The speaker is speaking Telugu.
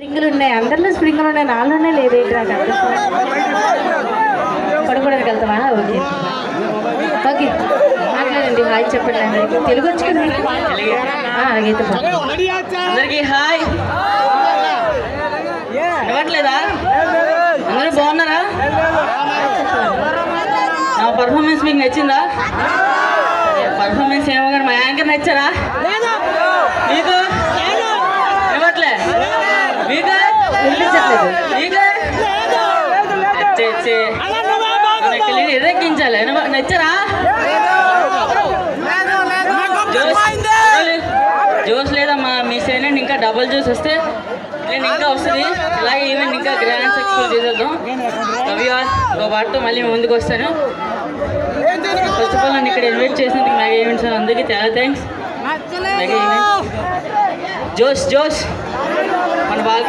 స్ప్రింగులు ఉన్నాయి, అందరిలో స్ప్రింగులు ఉన్నాయి, నాలోనే లేదేంటి నాకు అర్థం. పడుకోవడానికి వెళ్తావా? ఓకే ఓకే, మాట్లాడండి. హాయ్ చెప్పండి అందరికి. తెలుగు వచ్చి అలాగైతే అందరికి హాయ్. ఇవ్వట్లేదా? అందరూ బాగున్నారా? నా పర్ఫార్మెన్స్ మీకు నచ్చిందా? పర్ఫార్మెన్స్ ఏమో కానీ మా యాంకర్ నచ్చారా మీకు? ఇవ్వట్లే మీకు? ఎర్రెక్కించాలి. నచ్చారా? జ్యూస్ లేదమ్మా, మీ సైలెంట్ ఇంకా డబుల్ జ్యూస్ వస్తే నేను ఇంకా వస్తుంది. అలాగే ఈవెంట్ ఇంకా గ్రాండ్ సక్సెస్ఫుల్ చేసేద్దాం. Love you all. ఒక పాటతో మళ్ళీ ముందుకు వస్తాను. ఫస్ట్ ఆఫ్ ఆల్ నన్ను ఇక్కడ ఇన్వైట్ చేసినందుకు మెగా ఈవెంట్స్ అందరికీ చాలా థ్యాంక్స్. మెగా ఈవెంట్స్ జోష్ మన బాగా